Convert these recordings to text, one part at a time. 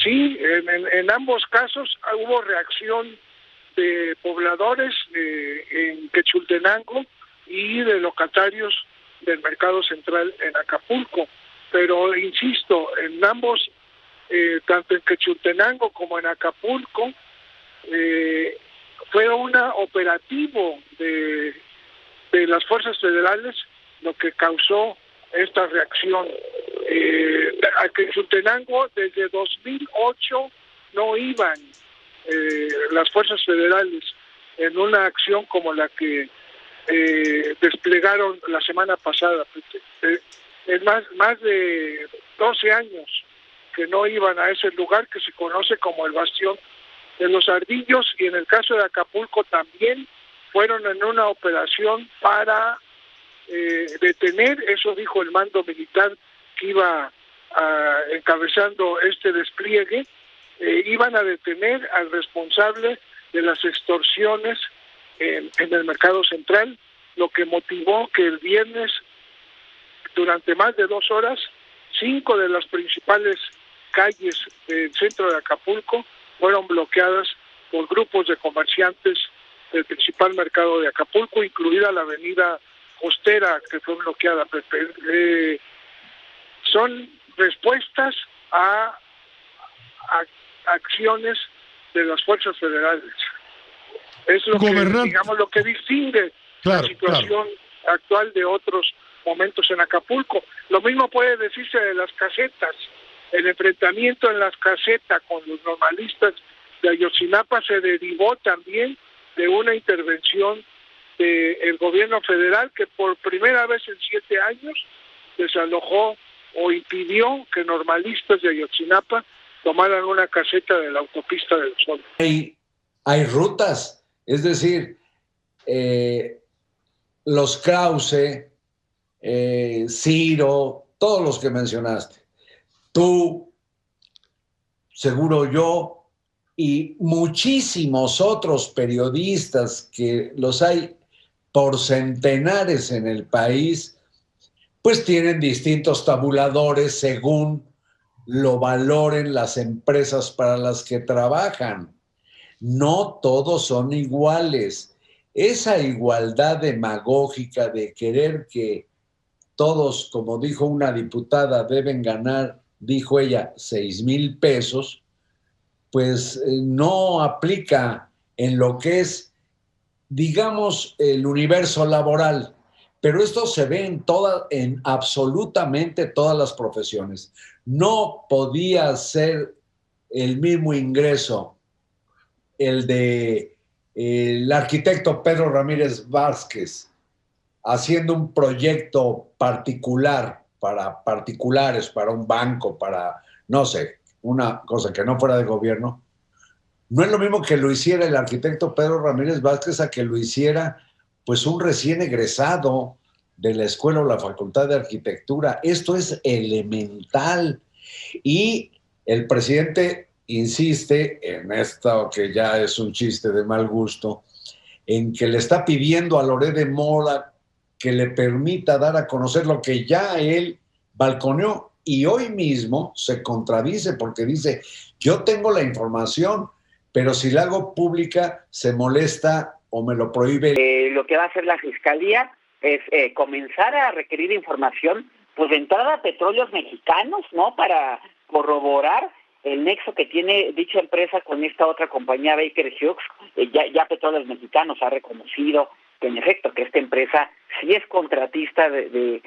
Sí, en ambos casos hubo reacción de pobladores en Quechultenango y de locatarios del mercado central en Acapulco. Pero insisto, en ambos, tanto en Quechultenango como en Acapulco, fue un operativo de las fuerzas federales lo que causó esta reacción. A Quechultenango desde 2008 no iban las fuerzas federales en una acción como la que desplegaron la semana pasada. Es más de 12 años que no iban a ese lugar que se conoce como el Bastión de los Ardillos, y en el caso de Acapulco también fueron en una operación para detener, eso dijo el mando militar que iba encabezando este despliegue, iban a detener al responsable de las extorsiones en el mercado central, lo que motivó que el viernes, durante más de 2 horas, 5 de las principales calles del centro de Acapulco fueron bloqueadas por grupos de comerciantes del principal mercado de Acapulco, incluida la avenida costera que fue bloqueada. Son respuestas a acciones de las fuerzas federales. Es lo que, digamos, lo que distingue la situación actual de otros momentos en Acapulco. Lo mismo puede decirse de las casetas. El enfrentamiento en las casetas con los normalistas de Ayotzinapa se derivó también de una intervención del gobierno federal que por primera vez en 7 años desalojó o impidió que normalistas de Ayotzinapa tomaran una caseta de la autopista del Sol. Hay rutas, es decir, los Krause, Ciro, todos los que mencionaste, tú, seguro yo, y muchísimos otros periodistas que los hay por centenares en el país, pues tienen distintos tabuladores según lo valoren las empresas para las que trabajan. No todos son iguales. Esa igualdad demagógica de querer que todos, como dijo una diputada, deben ganar, dijo ella, 6,000 pesos, pues no aplica en lo que es, digamos, el universo laboral. Pero esto se ve en absolutamente todas las profesiones. No podía ser el mismo ingreso el de el arquitecto Pedro Ramírez Vázquez haciendo un proyecto particular para particulares, para un banco, para, no sé, una cosa que no fuera de gobierno. No es lo mismo que lo hiciera el arquitecto Pedro Ramírez Vázquez a que lo hiciera pues un recién egresado de la escuela o la facultad de arquitectura. Esto es elemental. Y el presidente insiste en esto que ya es un chiste de mal gusto, en que le está pidiendo a Loret de Mola que le permita dar a conocer lo que ya él balconeó, y hoy mismo se contradice porque dice, yo tengo la información, pero si la hago pública se molesta o me lo prohíbe. Lo que va a hacer la Fiscalía es comenzar a requerir información, pues de entrada a Petróleos Mexicanos, ¿no? Para corroborar el nexo que tiene dicha empresa con esta otra compañía, Baker Hughes. Ya Petróleos Mexicanos ha reconocido que en efecto que esta empresa sí es contratista de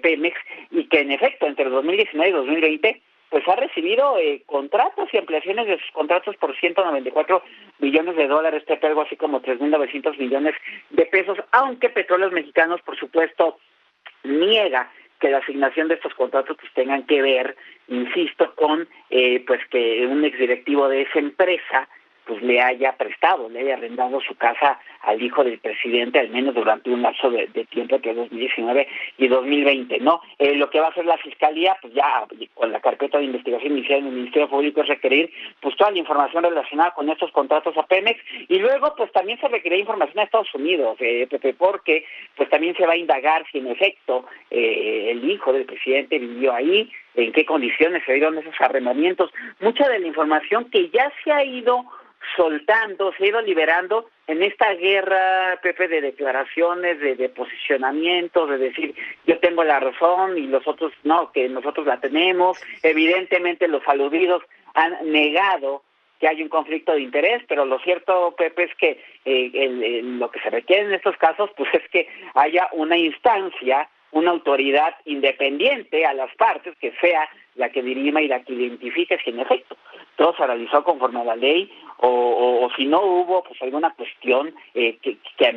Pemex, y que en efecto entre 2019 y 2020 pues ha recibido contratos y ampliaciones de sus contratos por $194 millones, algo así como 3.900 millones de pesos, aunque Petróleos Mexicanos, por supuesto, niega que la asignación de estos contratos pues tengan que ver, insisto, con pues que un exdirectivo de esa empresa pues le haya arrendado su casa al hijo del presidente, al menos durante un lapso de tiempo entre 2019 y 2020, ¿no? Lo que va a hacer la Fiscalía, pues ya con la carpeta de investigación iniciada en el Ministerio Público, es requerir pues toda la información relacionada con estos contratos a Pemex, y luego pues también se requiere información a Estados Unidos, Pepe, porque pues también se va a indagar si en efecto el hijo del presidente vivió ahí, en qué condiciones se dieron esos arrendamientos. Mucha de la información que ya se ha ido soltando, se ha ido liberando en esta guerra, Pepe, de declaraciones, de posicionamientos, de decir yo tengo la razón y los otros no, que nosotros la tenemos. Evidentemente los aludidos han negado que hay un conflicto de interés, pero lo cierto, Pepe, es que lo que se requiere en estos casos pues es que haya una instancia, una autoridad independiente a las partes, que sea la que dirima y la que identifique si en efecto todo se realizó conforme a la ley, o si no hubo pues alguna cuestión que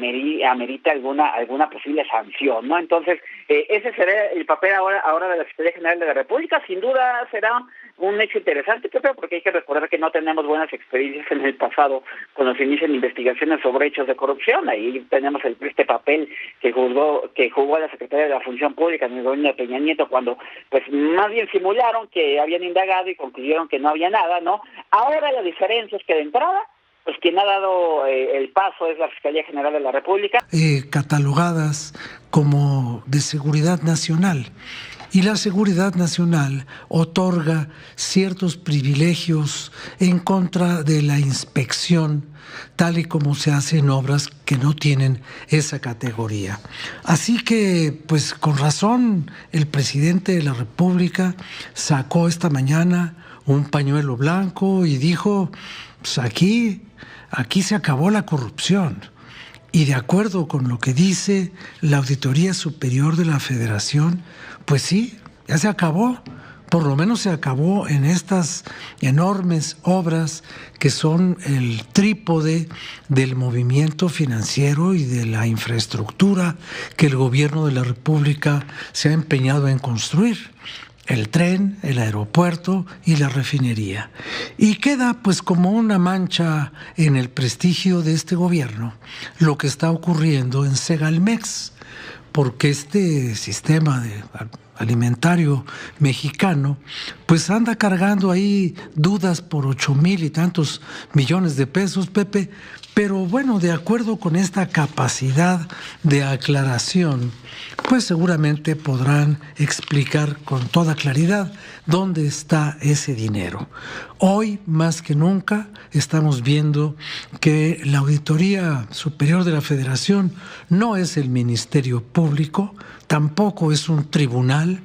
amerita alguna posible sanción, ¿no? Entonces, ese será el papel ahora de la Fiscalía General de la República. Sin duda será un hecho interesante, Pepe, porque hay que recordar que no tenemos buenas experiencias en el pasado cuando se inician investigaciones sobre hechos de corrupción. Ahí tenemos este papel que jugó la Secretaría de la Función Pública en el gobierno de Peña Nieto, cuando pues más bien simularon que habían indagado y concluyeron que no había nada, ¿no? Ahora la diferencia es que de entrada, pues quien ha dado el paso es la Fiscalía General de la República. Catalogadas como de seguridad nacional. Y la seguridad nacional otorga ciertos privilegios en contra de la inspección, tal y como se hace en obras que no tienen esa categoría. Así que, pues con razón, el presidente de la República sacó esta mañana un pañuelo blanco y dijo, pues aquí se acabó la corrupción. Y de acuerdo con lo que dice la Auditoría Superior de la Federación, pues sí, ya se acabó. Por lo menos se acabó en estas enormes obras que son el trípode del movimiento financiero y de la infraestructura que el gobierno de la República se ha empeñado en construir. El tren, el aeropuerto y la refinería. Y queda pues como una mancha en el prestigio de este gobierno lo que está ocurriendo en Segalmex, porque este sistema alimentario mexicano pues anda cargando ahí dudas por 8,000 y tantos millones de pesos, Pepe, pero bueno, de acuerdo con esta capacidad de aclaración, pues seguramente podrán explicar con toda claridad dónde está ese dinero. Hoy, más que nunca, estamos viendo que la Auditoría Superior de la Federación no es el Ministerio Público, tampoco es un tribunal,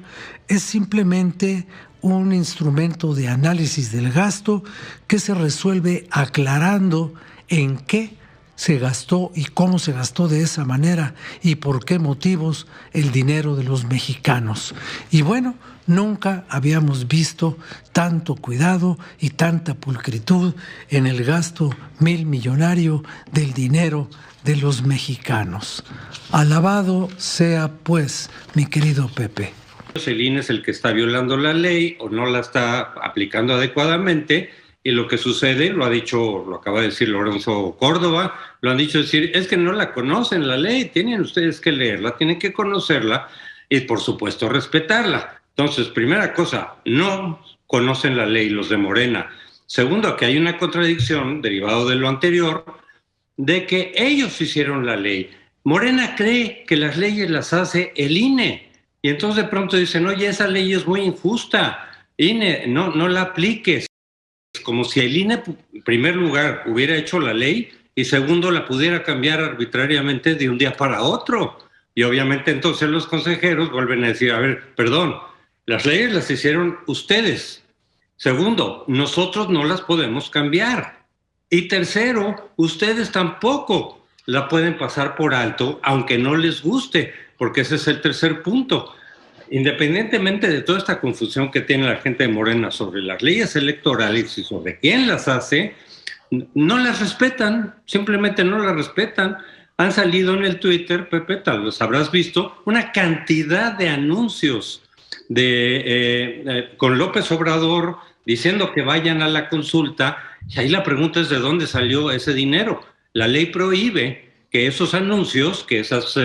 es simplemente un instrumento de análisis del gasto que se resuelve aclarando en qué se gastó y cómo se gastó de esa manera y por qué motivos el dinero de los mexicanos. Y bueno, nunca habíamos visto tanto cuidado y tanta pulcritud en el gasto millonario del dinero de los mexicanos. Alabado sea pues, mi querido Pepe. El INE es el que está violando la ley o no la está aplicando adecuadamente. Y lo que sucede, lo acaba de decir Lorenzo Córdoba, lo han dicho decir, es que no la conocen la ley, tienen ustedes que leerla, tienen que conocerla y por supuesto respetarla. Entonces, primera cosa, no conocen la ley los de Morena. Segundo, que hay una contradicción derivado de lo anterior, de que ellos hicieron la ley. Morena cree que las leyes las hace el INE y entonces de pronto dicen, oye, esa ley es muy injusta, INE, no la apliques. Como si el INE, en primer lugar, hubiera hecho la ley y segundo, la pudiera cambiar arbitrariamente de un día para otro. Y obviamente entonces los consejeros vuelven a decir, a ver, perdón, las leyes las hicieron ustedes. Segundo, nosotros no las podemos cambiar. Y tercero, ustedes tampoco la pueden pasar por alto, aunque no les guste, porque ese es el tercer punto. Independientemente de toda esta confusión que tiene la gente de Morena sobre las leyes electorales y sobre quién las hace, no las respetan, simplemente no las respetan. Han salido en el Twitter, Pepe, tal vez habrás visto, una cantidad de anuncios con López Obrador diciendo que vayan a la consulta, y ahí la pregunta es de dónde salió ese dinero. La ley prohíbe que esos anuncios, que esas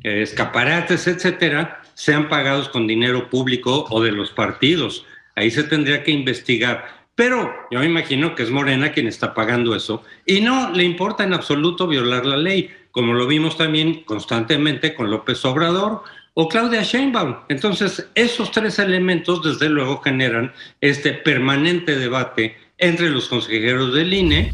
escaparates, etcétera, sean pagados con dinero público o de los partidos. Ahí se tendría que investigar. Pero yo me imagino que es Morena quien está pagando eso y no le importa en absoluto violar la ley, como lo vimos también constantemente con López Obrador o Claudia Sheinbaum. Entonces, esos tres elementos desde luego generan este permanente debate entre los consejeros del INE